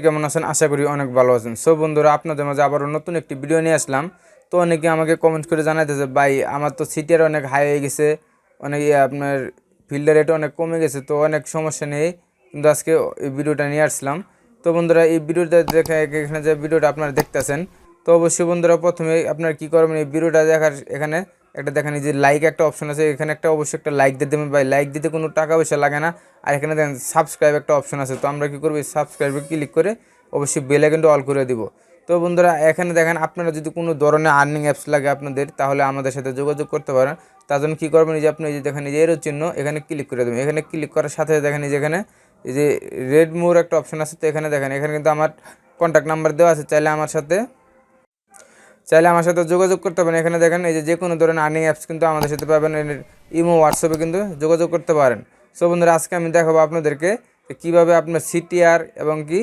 কেমন আছেন? আশা করি অনেক ভালো আছেন। সো বন্ধুরা, আপনাদের মাঝে আবারও নতুন একটি ভিডিও নিয়ে আসলাম। তো অনেকে আমাকে কমেন্ট করে জানাইতেছে, ভাই আমার তো সিটিআর অনেক হাই হয়ে গেছে, অনেক আপনার ফিল্ডার রেট অনেক কমে গেছে, তো অনেক সমস্যা নেই, কিন্তু আজকে এই ভিডিওটা নিয়ে আসলাম। তো বন্ধুরা, এই ভিডিওটা দেখে এখানে যে ভিডিওটা আপনারা দেখতেছেন, তো অবশ্যই বন্ধুরা প্রথমে আপনারা কী করবেন, এই ভিডিওটা দেখার এখানে একটা দেখেন যে লাইক একটা অপশন আছে, এখানে একটা অবশ্যই একটা লাইক দিয়ে দেবেন। ভাই লাইক দিতে কোনো টাকা পয়সা লাগে না। আর এখানে দেখেন সাবস্ক্রাইব একটা অপশন আছে, তো আমরা কী করবো, এই সাবস্ক্রাইবে ক্লিক করে অবশ্যই বেল আইকনটা অল করে দিব। তো বন্ধুরা, এখানে দেখেন আপনারা যদি কোনো ধরনের আর্নিং অ্যাপস লাগে আপনাদের, তাহলে আমাদের সাথে যোগাযোগ করতে পারেন। তার জন্য কী করবেন, এই যে আপনি এই যে দেখেন এই যে এর চিহ্ন, এখানে ক্লিক করে দেবেন। এখানে ক্লিক করার সাথে দেখেন এই যে এখানে এই যে রেড মোর একটা অপশন আছে, তো এখানে দেখেন এখানে কিন্তু আমার কন্ট্যাক্ট নাম্বার দেওয়া আছে, চাইলে আমার সাথে যোগাযোগ করতে পারেন। এখানে দেখেন এই যে কোনো ধরনের আর্নিং অ্যাপস কিন্তু আমাদের সাথে পাবেন, ইমো হোয়াটসঅ্যাপে কিন্তু যোগাযোগ করতে পারেন। সো বন্ধুরা, আজকে আমি দেখাবো আপনাদেরকে কীভাবে আপনার সিটিআর এবং কি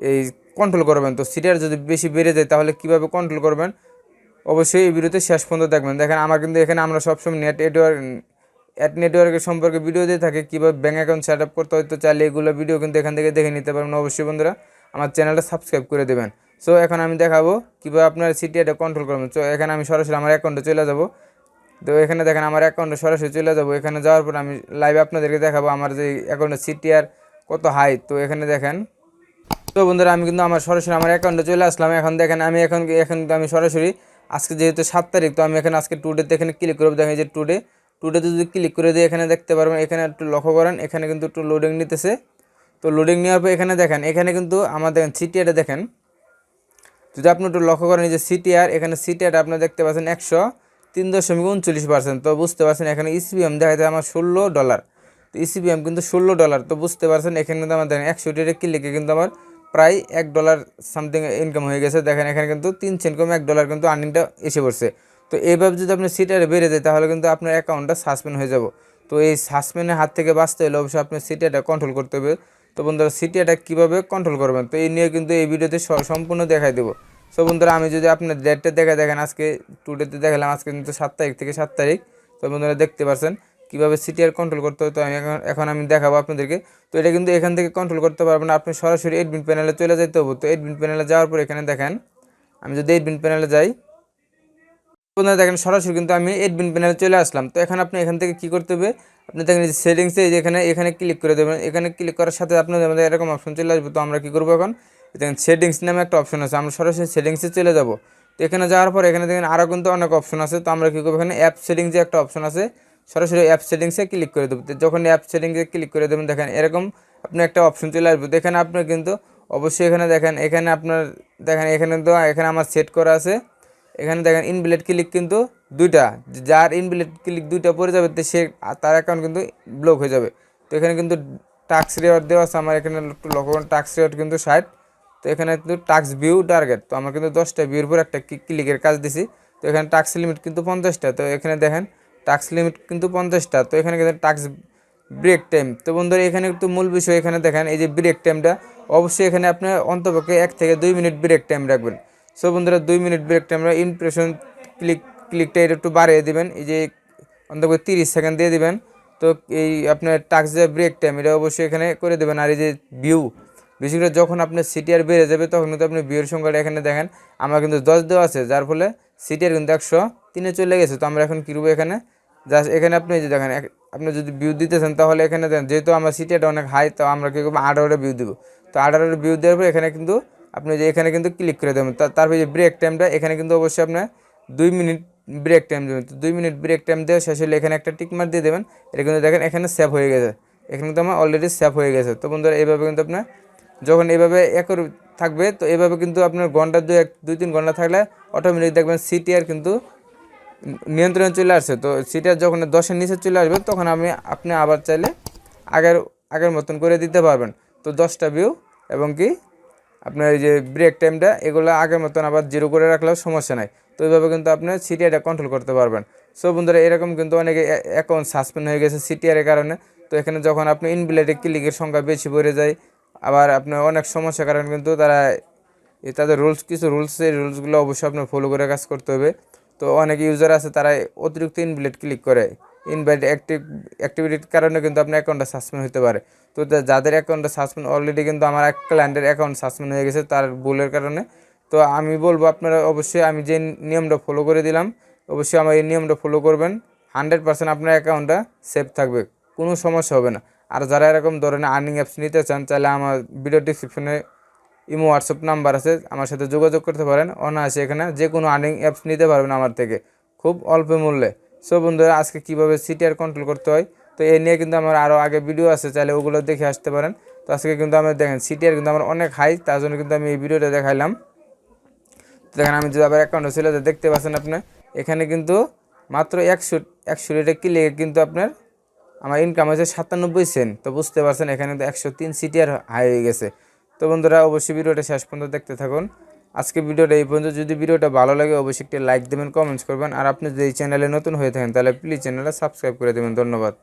এই কন্ট্রোল করবেন। তো সিটিআর যদি বেশি বেড়ে যায় তাহলে কীভাবে কন্ট্রোল করবেন, অবশ্যই এই ভিডিওতে শেষ পর্যন্ত দেখবেন। দেখেন আমার কিন্তু এখানে আমরা সবসময় নেটওয়ার্কের সম্পর্কে ভিডিও দিয়ে থাকি, কীভাবে ব্যাঙ্ক অ্যাকাউন্ট সেট আপ করতে হয়। তো চাইলে এগুলো ভিডিও কিন্তু এখান থেকে দেখে নিতে পারবেন। অবশ্যই বন্ধুরা আমার চ্যানেলটা সাবস্ক্রাইব করে দেবেন। সো এখন আমি দেখাবো কীভাবে আপনার সিটিআরটা কন্ট্রোল করবেন। তো এখানে আমি সরাসরি আমার অ্যাকাউন্টে চলে যাব। তো এখানে দেখেন আমার অ্যাকাউন্টে সরাসরি চলে যাব। এখানে যাওয়ার পর আমি লাইভে আপনাদেরকে দেখাবো আমার যে অ্যাকাউন্টে সিটিআর কত হাই। তো এখানে দেখেন, তো বন্ধুরা আমি কিন্তু আমার সরাসরি আমার অ্যাকাউন্টে চলে আসলাম। এখন দেখেন আমি এখন আমি সরাসরি আজকে যেহেতু 7 তারিখ, তো আমি এখানে আজকে টুডেতে এখানে ক্লিক করবো। দেখেন যে টুডেতে যদি ক্লিক করে দিই, এখানে দেখতে পারবেন, এখানে একটু লক্ষ্য করেন, এখানে কিন্তু একটু লোডিং নিতেছে। তো লোডিং নেওয়ার পর এখানে দেখেন, এখানে কিন্তু আমার দেখেন সিটিআরটা দেখেন, যদি আপনি একটু লক্ষ্য করেন যে সিটিআর, এখানে সিটিআরটা আপনি দেখতে পাচ্ছেন 103.39%। তো বুঝতে পারছেন এখানে ইসিপিএম দেখা যায় আমার $16। তো ইসিপিএম কিন্তু $16। তো বুঝতে পারছেন এখানে কিন্তু আমার দেখেন 100 ক্লিকে কিন্তু আমার প্রায় $1 সামথিং ইনকাম হয়ে গেছে। দেখেন এখানে কিন্তু 3 সেন্ট কমে $1 কিন্তু আর্নিংটা এসে পড়ছে। তো এইভাবে যদি আপনার সিটিআর বেড়ে যায় তাহলে কিন্তু আপনার অ্যাকাউন্টটা সাসপেন্ড হয়ে যাব। তো এই সাসপেন্ডের হাত থেকে বাঁচতে হলে অবশ্যই আপনার সিটিআরটা কন্ট্রোল করতে হবে। তো বন্ধুরা, সিটিআরটা কীভাবে কন্ট্রোল করবেন, তো এই নিয়ে কিন্তু এই ভিডিওতে সম্পূর্ণ দেখাই দেবো। সো বন্ধুরা, আমি যদি আপনার ডেটটা দেখেন আজকে টুডেতে দেখালাম, আজকে কিন্তু 7 তারিখ থেকে 7 তারিখ। তো বন্ধুরা দেখতে পাচ্ছেন কীভাবে সিটিআর কন্ট্রোল করতে হয়। তো আমি এখন আমি দেখাবো আপনাদেরকে। তো এটা কিন্তু এখান থেকে কন্ট্রোল করতে পারবেন, আপনি সরাসরি অ্যাডমিন প্যানেলে চলে যেতে হবে। তো অ্যাডমিন প্যানেলে যাওয়ার পর এখানে দেখেন, আমি যদি অ্যাডমিন প্যানেলে যাই, বন্ধুরা দেখেন সরাসরি কিন্তু আমি অ্যাডমিন প্যানেলে চলে আসলাম। তো এখন আপনি এখান থেকে কী করতে হবে, আপনি দেখেন যে সেটিংসে এখানে ক্লিক করে দেবেন। এখানে ক্লিক করার সাথে আপনাদের মধ্যে এরকম অপশন চলে আসবে। তো আমরা কী করবো, এখন দেখেন সেটিংস নামে একটা অপশন আছে, আমরা সরাসরি সেটিংসে চলে যাব। তো এখানে যাওয়ার পর এখানে দেখেন আরও কিন্তু অনেক অপশন আছে। তো আমরা কী করবো, এখানে অ্যাপ সেটিংসে একটা অপশন আছে, সরাসরি অ্যাপ সেটিংসে ক্লিক করে দেবো। তো যখন অ্যাপ সেটিংসে ক্লিক করে দেবেন, দেখেন এরকম আপনি একটা অপশন চলে আসবে। তো এখানে আপনার কিন্তু অবশ্যই এখানে দেখেন, এখানে আপনার দেখেন এখানে তো এখানে আমার সেট করা আছে। এখানে দেখেন ইনভ্যালিড ক্লিক কিন্তু দুইটা, যার ইনভ্যালিড ক্লিক দুইটা পড়ে যাবে সে তার অ্যাকাউন্ট কিন্তু ব্লক হয়ে যাবে। তো এখানে কিন্তু টাস্ক রিওয়ার্ড দেওয়া আছে, আমার এখানে একটু লক্ষ্য করুন, টাস্ক রিওয়ার্ড কিন্তু 60। তো এখানে কিন্তু টাস্ক ভিউ টার্গেট, তো আমরা কিন্তু 10টা ভিউর পর একটা ক্লিকের কাজ দিছি। তো এখানে টাস্ক লিমিট কিন্তু 50টা। তো এখানে দেখেন টাস্ক লিমিট কিন্তু 50টা। তো এখানে কিন্তু টাস্ক ব্রেক টাইম, তো বন্ধুরা এখানে একটু মূল বিষয়, এখানে দেখেন এই যে ব্রেক টাইমটা, অবশ্যই এখানে আপনি অন্তপক্ষে 1 থেকে 2 মিনিট ব্রেক টাইম রাখবেন। সো বন্ধুরা 2 মিনিট ব্রেক টাইম, ইমপ্রেশন ক্লিকটা একটু বাড়িয়ে দেবেন, এই যে অন্তত 30 সেকেন্ড দিয়ে দিবেন। তো এই আপনার টাস্ক যে ব্রেক টাইম, এটা অবশ্যই এখানে করে দেবেন। আর এই যে ভিউ, বিশেষ করে যখন আপনার সিটিআর বেড়ে যাবে তখন কিন্তু আপনি ভিউর সংখ্যাটা এখানে দেখেন আমার কিন্তু 10 দেওয়া আছে, যার ফলে সিটিআর কিন্তু 103-এ চলে গেছে। তো আমরা এখন কী করবো, এখানে জাস্ট এখানে আপনি যে দেখেন আপনি যদি ভিউ দিতেছেন তাহলে এখানে দেন, যেহেতু আমার সিটিআরটা অনেক হাই, তো আমরা কী করবো 18 ভিউ দেবো। তো 18 ভিউ দেওয়ার পর এখানে কিন্তু আপনি যে এখানে কিন্তু ক্লিক করে দেবেন। তারপরে যে ব্রেক টাইমটা, এখানে কিন্তু অবশ্যই আপনার 2 মিনিট ব্রেক টাইম দেবেন। তো 2 মিনিট ব্রেক টাইম দেওয়া শেষ হলে এখানে একটা টিকমার্ক দিয়ে দেবেন। এটা কিন্তু দেখেন এখানে সেভ হয়ে গেছে, এখানে কিন্তু আমার অলরেডি সেভ হয়ে গেছে। তো বন্ধুরা এইভাবে কিন্তু আপনার যখন এইভাবে থাকবে, তো এইভাবে কিন্তু আপনার ঘন্টা 2-3 ঘন্টা থাকলে অটোমেটিক দেখবেন সিটিআর কিন্তু নিয়ন্ত্রণে চলে আসছে। তো সিটিআর যখন 10-এর নিচে চলে আসবে তখন আপনি আবার চাইলে আগের মতন করে দিতে পারবেন। তো 10টা ভিউ এবং কি আপনার এই যে ব্রেক টাইমটা, এগুলো আগের মতন আবার 0 করে রাখলেও সমস্যা নাই। তো এইভাবে কিন্তু আপনার সিটিআরটা কন্ট্রোল করতে পারবেন। সো বন্ধুরা, এরকম কিন্তু অনেকে অ্যাকাউন্ট সাসপেন্ড হয়ে গেছে সিটিআরের কারণে। তো এখানে যখন আপনি ইনভ্যালিড ক্লিকের সংখ্যা বেশি বেড়ে যায়, আবার আপনার অনেক সমস্যার কারণে কিন্তু তাদের সেই রুলসগুলো অবশ্যই আপনার ফলো করে কাজ করতে হবে। তো অনেক ইউজার আছে তারা অতিরিক্ত ইনভ্যালিড ক্লিক করে, ইনভ্যালিড অ্যাক্টিভিটির কারণে কিন্তু আপনার অ্যাকাউন্টটা সাসপেন্ড হতে পারে। তো যাদের অ্যাকাউন্টে সাসপেন্ড অলরেডি কিন্তু আমার এক ক্লায়েন্টের অ্যাকাউন্ট সাসপেন্ড হয়ে গেছে তার ভুলের কারণে। তো আমি বলবো আপনারা অবশ্যই আমি যে নিয়মটা ফলো করে দিলাম অবশ্যই আমার এই নিয়মটা ফলো করবেন, 100% আপনার অ্যাকাউন্টটা সেফ থাকবে, কোনো সমস্যা হবে না। আর যারা এরকম ধরনের আর্নিং অ্যাপস নিতে চান তাহলে আমার ভিডিও ডিসক্রিপশনে ইমো হোয়াটসঅ্যাপ নাম্বার আছে, আমার সাথে যোগাযোগ করতে পারেন। অনায়াসে এখানে যে কোনো আর্নিং অ্যাপস নিতে পারবেন আমার থেকে খুব অল্প মূল্যে। সো বন্ধুরা, আজকে কীভাবে সিটিআর কন্ট্রোল করতে হয় তো এই নিয়ে কিন্তু আমার আরও আগে ভিডিও আছে, চাইলে ওগুলো দেখে আসতে পারেন। তো আজকে কিন্তু আমরা দেখেন সিটিআর কিন্তু আমার অনেক হাই, তার জন্য কিন্তু আমি এই ভিডিওটা দেখাইলাম। দেখেন আমি যদি আবার অ্যাকাউন্টে ছিল দেখতে পাচ্ছেন আপনি এখানে কিন্তু মাত্র 100 রেটে ক্লিকে কিন্তু আপনার আমার ইনকাম হয়েছে 97 সেন্ট। তো বুঝতে পারছেন এখানে কিন্তু 103 সিটিআর হাই হয়ে গেছে। তো বন্ধুরা, অবশ্যই ভিডিওটা শেষ পর্যন্ত দেখতে থাকুন। আজকে ভিডিওটা এই পর্যন্ত। যদি ভিডিওটা ভালো লাগে অবশ্যই একটা লাইক দেবেন, কমেন্টস করবেন। আর আপনি যদি এই চ্যানেলে নতুন হয়ে থাকেন তাহলে প্লিজ চ্যানেলটা সাবস্ক্রাইব করে দেবেন। ধন্যবাদ।